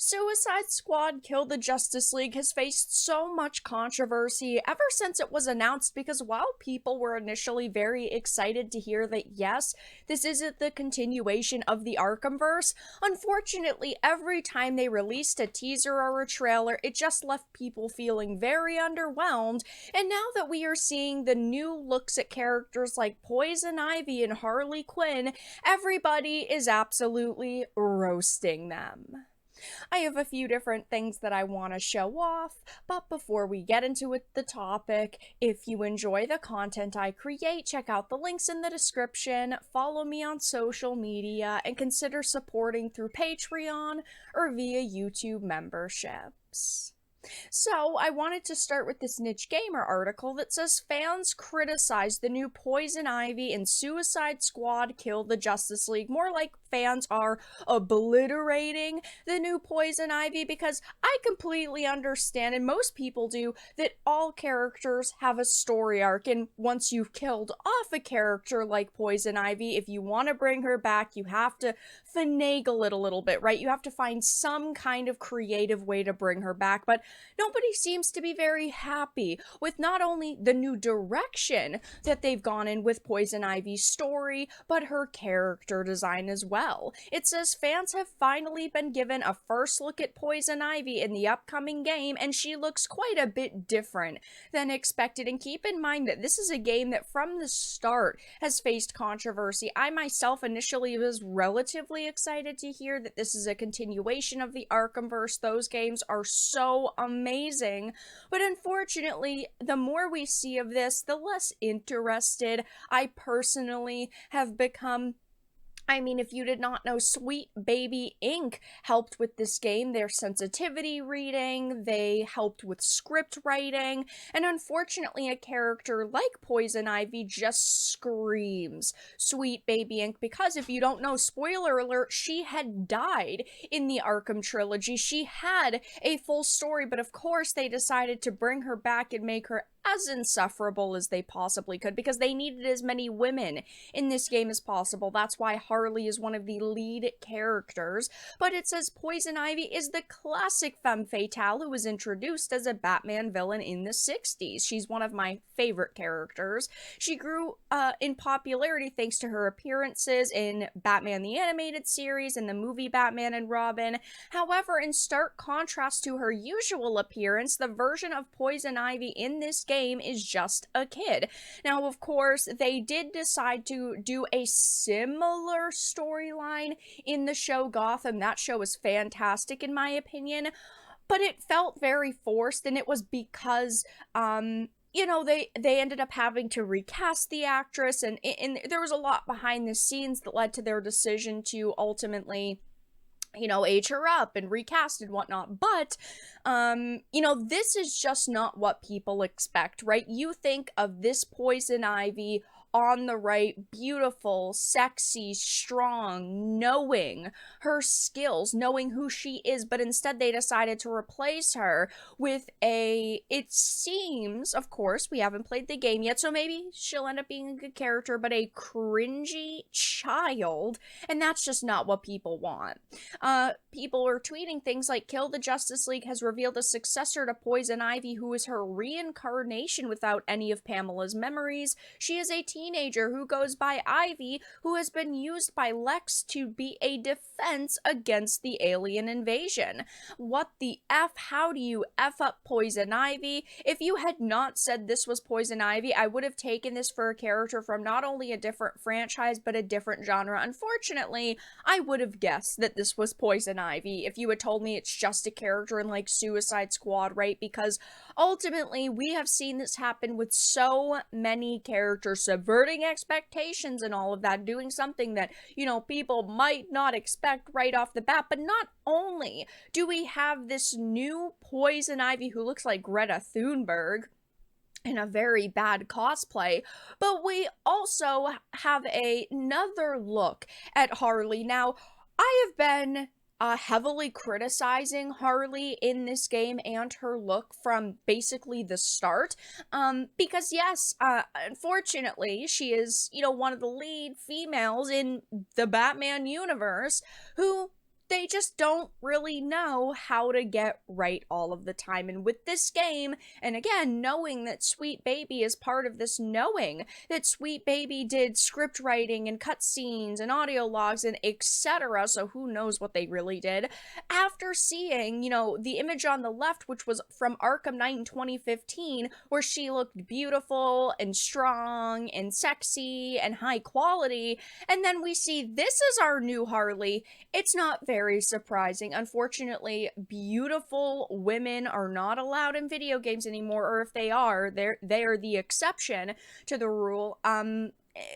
Suicide Squad Kill the Justice League has faced so much controversy ever since it was announced because while people were initially very excited to hear that yes, this isn't the continuation of the Arkhamverse, unfortunately every time they released a teaser or a trailer, it just left people feeling very underwhelmed, and now that we are seeing the new looks at characters like Poison Ivy and Harley Quinn, everybody is absolutely roasting them. I have a few different things that I want to show off, but before we get into the topic, if you enjoy the content I create, check out the links in the description, follow me on social media, and consider supporting through Patreon or via YouTube memberships. So, I wanted to start with this Niche Gamer article that says fans criticize the new Poison Ivy and Suicide Squad Kill the Justice League. More like fans are obliterating the new Poison Ivy because I completely understand, and most people do, that all characters have a story arc. And once you've killed off a character like Poison Ivy, if you want to bring her back, you have to finagle it a little bit, right? You have to find some kind of creative way to bring her back. But nobody seems to be very happy with not only the new direction that they've gone in with Poison Ivy's story, but her character design as well. It says fans have finally been given a first look at Poison Ivy in the upcoming game, and she looks quite a bit different than expected. And keep in mind that this is a game that from the start has faced controversy. I myself initially was relatively excited to hear that this is a continuation of the Arkhamverse. Those games are so amazing, but unfortunately, the more we see of this, the less interested I personally have become. I mean, if you did not know, Sweet Baby Inc. helped with this game, their sensitivity reading, they helped with script writing, and unfortunately a character like Poison Ivy just screams Sweet Baby Inc. because if you don't know, spoiler alert, she had died in the Arkham trilogy. She had a full story, but of course they decided to bring her back and make her as insufferable as they possibly could because they needed as many women in this game as possible. That's why Harley is one of the lead characters. But it says Poison Ivy is the classic femme fatale who was introduced as a Batman villain in the 60s. She's one of my favorite characters. She grew in popularity thanks to her appearances in Batman the Animated Series and the movie Batman and Robin. However, in stark contrast to her usual appearance, the version of Poison Ivy in this game is just a kid. Now, of course, they did decide to do a similar storyline in the show Gotham. That show is fantastic in my opinion, but it felt very forced, and it was because they ended up having to recast the actress, and there was a lot behind the scenes that led to their decision to ultimately age her up and recast and whatnot. But, this is just not what people expect, right? You think of this Poison Ivy on the right, beautiful, sexy, strong, knowing her skills, knowing who she is, but instead they decided to replace her with it seems, of course, we haven't played the game yet, so maybe she'll end up being a good character, but a cringy child, and that's just not what people want. People are tweeting things like, Kill the Justice League has revealed a successor to Poison Ivy who is her reincarnation without any of Pamela's memories. She is a teenager who goes by Ivy, who has been used by Lex to be a defense against the alien invasion. What the F? How do you F up Poison Ivy? If you had not said this was Poison Ivy, I would have taken this for a character from not only a different franchise, but a different genre. Unfortunately, I would have guessed that this was Poison Ivy if you had told me it's just a character in like Suicide Squad, right? Because ultimately, we have seen this happen with so many characters, subverting expectations and all of that, doing something that, people might not expect right off the bat. But not only do we have this new Poison Ivy who looks like Greta Thunberg in a very bad cosplay, but we also have another look at Harley. Now, I have been heavily criticizing Harley in this game and her look from basically the start, because yes, unfortunately, she is, one of the lead females in the Batman universe who they just don't really know how to get right all of the time. And with this game, and again, knowing that Sweet Baby is part of this, knowing that Sweet Baby did script writing and cutscenes and audio logs and etc., so who knows what they really did, after seeing, the image on the left, which was from Arkham Knight in 2015, where she looked beautiful and strong and sexy and high quality, and then we see this is our new Harley, it's not very surprising. Unfortunately, beautiful women are not allowed in video games anymore, or if they are, they're the exception to the rule.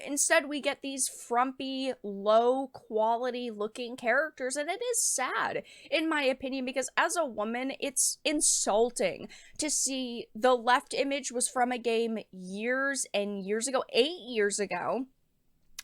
Instead, we get these frumpy, low quality looking characters, and it is sad, in my opinion, because as a woman, it's insulting to see the left image was from a game years and years ago, 8 years ago,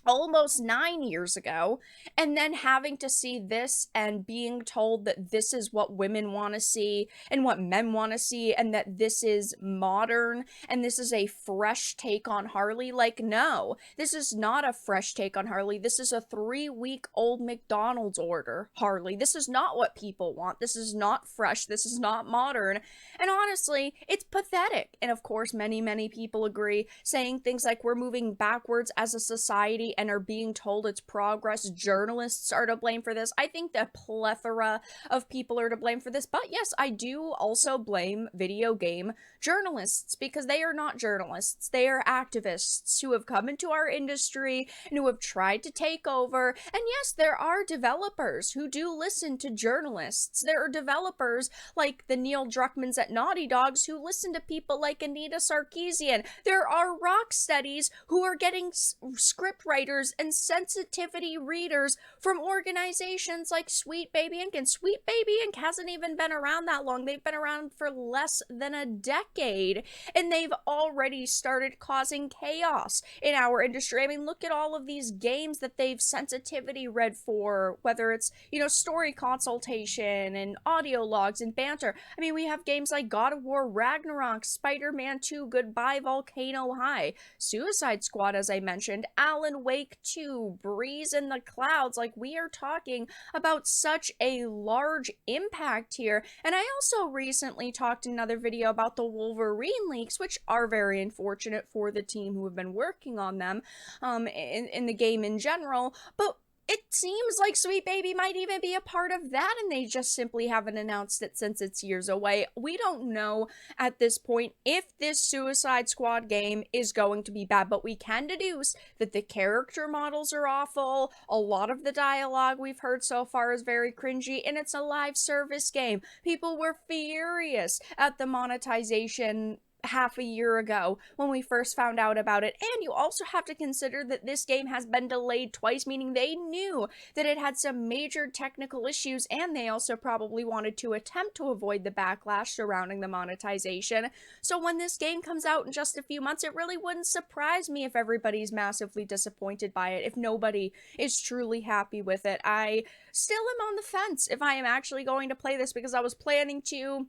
almost 9 years ago, and then having to see this and being told that this is what women want to see and what men want to see, and that this is modern and this is a fresh take on Harley. Like, no, this is not a fresh take on Harley. This is a 3-week-old McDonald's order Harley. This is not what people want. This is not fresh. This is not modern. And honestly, it's pathetic. And of course, many people agree, saying things like we're moving backwards as a society and are being told it's progress. Journalists are to blame for this. I think the plethora of people are to blame for this. But yes, I do also blame video game journalists, because they are not journalists. They are activists who have come into our industry and who have tried to take over. And yes, there are developers who do listen to journalists. There are developers like the Neil Druckmanns at Naughty Dogs who listen to people like Anita Sarkeesian. There are Rocksteadies who are getting script writers and sensitivity readers from organizations like Sweet Baby Inc. And Sweet Baby Inc. hasn't even been around that long. They've been around for less than a decade, and they've already started causing chaos in our industry. I mean, look at all of these games that they've sensitivity read for, whether it's, story consultation and audio logs and banter. I mean, we have games like God of War Ragnarok, Spider-Man 2, Goodbye Volcano High, Suicide Squad, as I mentioned, Alan Wake 2, Breeze in the Clouds. Like, we are talking about such a large impact here. And I also recently talked in another video about the Wolverine leaks, which are very unfortunate for the team who have been working on them, in the game in general. But it seems like Sweet Baby might even be a part of that, and they just simply haven't announced it since it's years away. We don't know at this point if this Suicide Squad game is going to be bad, but we can deduce that the character models are awful, a lot of the dialogue we've heard so far is very cringy, and it's a live service game. People were furious at the monetization half a year ago when we first found out about it. And you also have to consider that this game has been delayed twice, meaning they knew that it had some major technical issues, and they also probably wanted to attempt to avoid the backlash surrounding the monetization. So when this game comes out in just a few months, it really wouldn't surprise me if everybody's massively disappointed by it, if nobody is truly happy with it. I still am on the fence if I am actually going to play this, because I was planning to,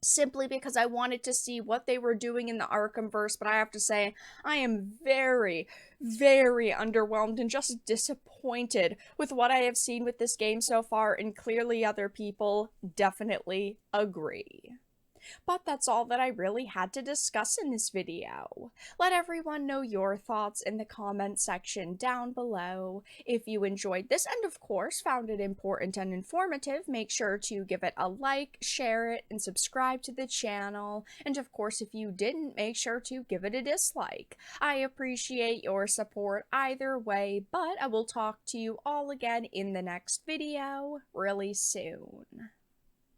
simply because I wanted to see what they were doing in the Arkhamverse, but I have to say, I am very underwhelmed and just disappointed with what I have seen with this game so far, and clearly other people definitely agree. But that's all that I really had to discuss in this video. Let everyone know your thoughts in the comment section down below. If you enjoyed this and of course found it important and informative, make sure to give it a like, share it, and subscribe to the channel. And of course, if you didn't, make sure to give it a dislike. I appreciate your support either way, but I will talk to you all again in the next video really soon.